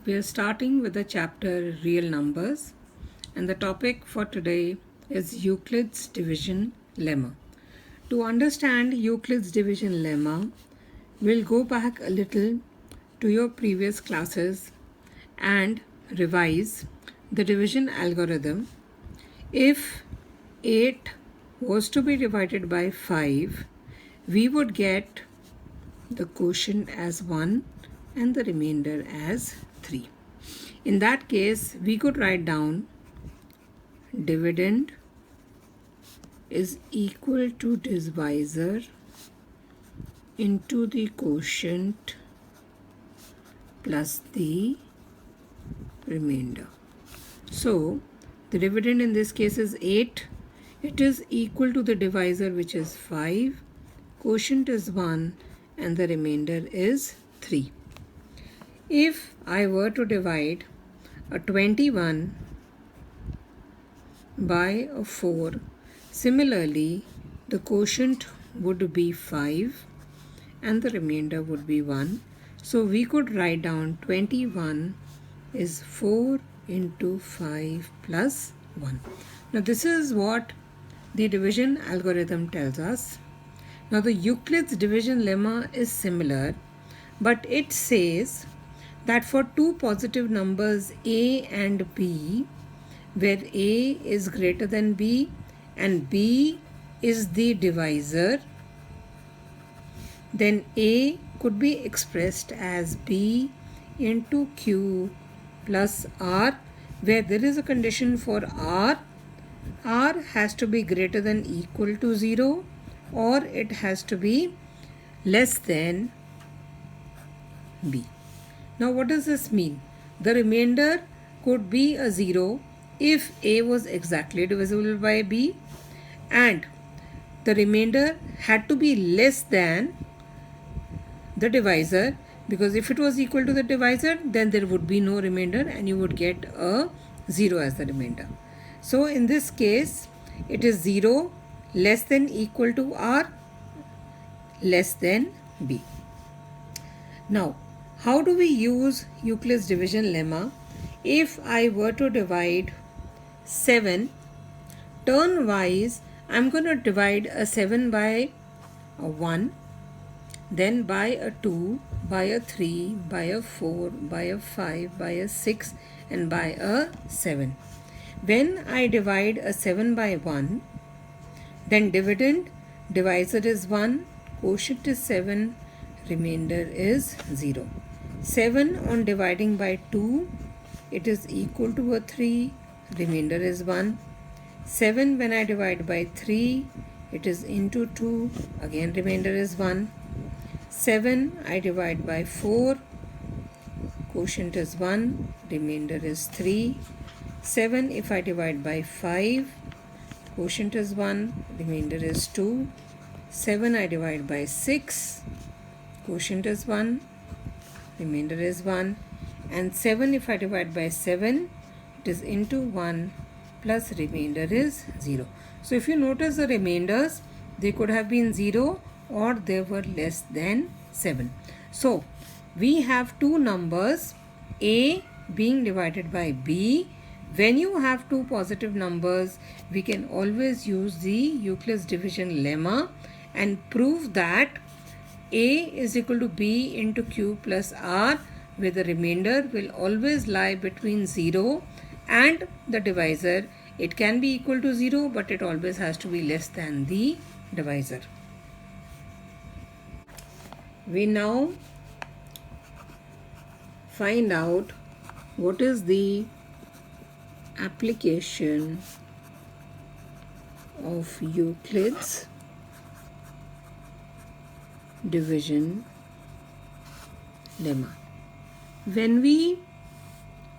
We are starting with the chapter Real Numbers, and the topic for today is Euclid's division lemma. To understand Euclid's division lemma, we'll go back a little to your previous classes and revise the division algorithm. If 8 was to be divided by 5, we would get the quotient as 1 and the remainder as 3. In that case, we could write down dividend is equal to divisor into the quotient plus the remainder. So, the dividend in this case is 8. It is equal to the divisor, which is 5. Quotient is 1 and the remainder is 3. If I were to divide a 21 by a 4, similarly the quotient would be 5 and the remainder would be 1. So we could write down 21 is 4 into 5 plus 1. Now this is what the division algorithm tells us. Now the Euclid's division lemma is similar, but it says that for two positive numbers a and b, where a is greater than b and b is the divisor, then a could be expressed as b into q plus r, where there is a condition for r has to be greater than equal to 0 or it has to be less than b. Now what does this mean? The remainder could be a 0 if a was exactly divisible by b, and the remainder had to be less than the divisor, because if it was equal to the divisor, then there would be no remainder and you would get a 0 as the remainder. So in this case, it is 0 less than equal to r less than b. Now, how do we use Euclid's division lemma? If I were to divide 7, turn-wise, I'm going to divide a 7 by a 1, then by a 2, by a 3, by a 4, by a 5, by a 6, and by a 7. When I divide a 7 by 1, then dividend, divisor is 1, quotient is 7, remainder is 0. 7 on dividing by 2, it is equal to a 3, remainder is 1. 7 when I divide by 3, it is into 2, again remainder is 1. 7 I divide by 4, quotient is 1, remainder is 3. 7 if I divide by 5, quotient is 1, remainder is 2. 7 I divide by 6, quotient is 1, remainder is 1. And 7 if I divide by 7, it is into 1 plus remainder is 0. So if you notice the remainders, they could have been 0 or they were less than 7. So we have two numbers, a being divided by b. When you have two positive numbers, we can always use the Euclid's division lemma and prove that a is equal to b into q plus r, where the remainder will always lie between 0 and the divisor. It can be equal to 0, but it always has to be less than the divisor. We now find out what is the application of Euclid's division lemma. When we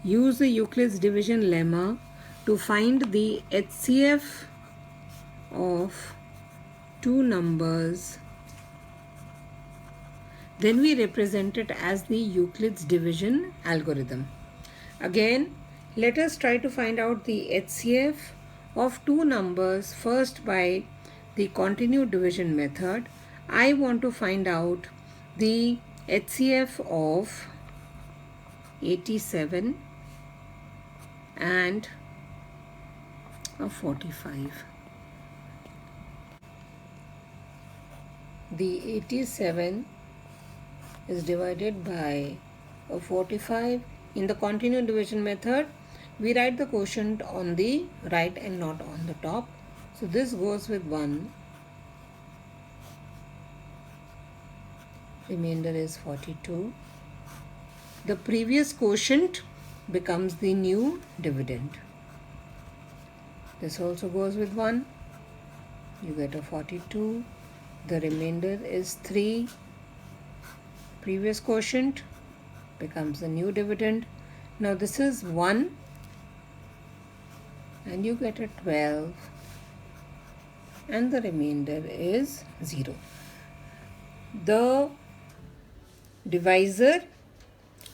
use the Euclid's division lemma to find the HCF of two numbers, then we represent it as the Euclid's division algorithm. Again, let us try to find out the HCF of two numbers first by the continued division method. I want to find out the HCF of 87 and a 45. The 87 is divided by a 45. In the continuous division method, we write the quotient on the right and not on the top. So this goes with 1. Remainder is 42. The previous quotient becomes the new dividend. This also goes with 1. You get a 42. The remainder is 3. Previous quotient becomes the new dividend. Now this is 1 and you get a 12 and the remainder is 0. The divisor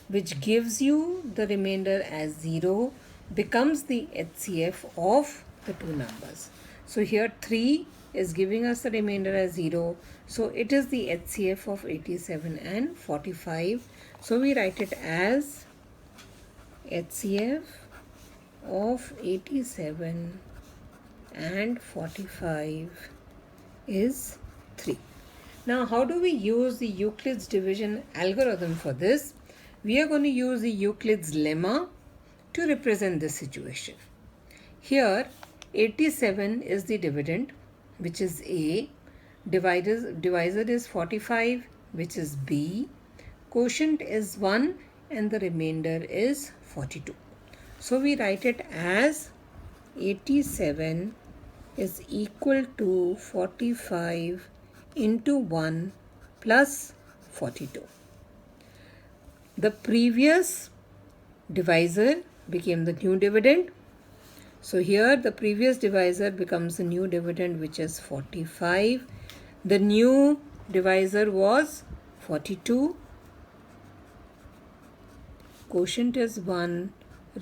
which gives you the remainder as 0 becomes the HCF of the two numbers. So here 3 is giving us the remainder as 0. So it is the HCF of 87 and 45. So we write it as HCF of 87 and 45 is 3. Now how do we use the Euclid's division algorithm for this? We are going to use the Euclid's lemma to represent this situation. Here 87 is the dividend, which is A. Divisor is 45, which is B. Quotient is 1 and the remainder is 42. So we write it as 87 is equal to 45 into 1 plus 42. The previous divisor became the new dividend. So here the previous divisor becomes the new dividend, which is 45. The new divisor was 42. Quotient is 1,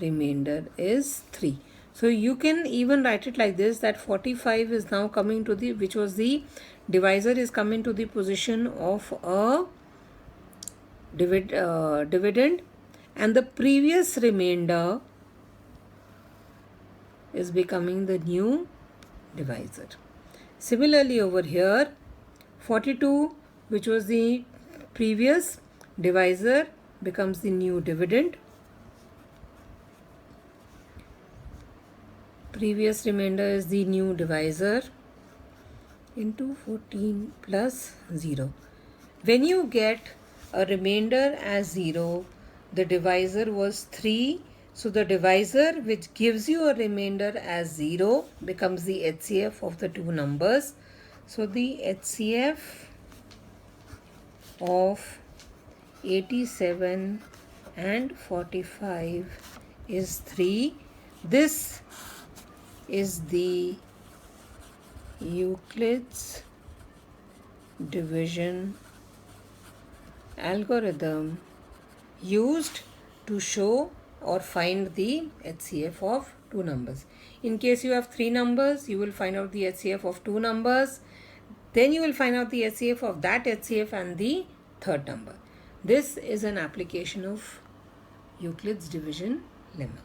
remainder is 3. So you can even write it like this, that 45 is now coming to the, which was the divisor, is coming to the position of a dividend, and the previous remainder is becoming the new divisor. Similarly over here 42, which was the previous divisor, becomes the new dividend. Previous remainder is the new divisor into 14 plus 0. When you get a remainder as 0, the divisor was 3. So the divisor which gives you a remainder as 0 becomes the HCF of the two numbers. So the HCF of 87 and 45 is 3. This is the Euclid's division algorithm used to show or find the HCF of two numbers. In case you have 3 numbers, you will find out the HCF of 2 numbers. Then you will find out the HCF of that HCF and the third number. This is an application of Euclid's division lemma.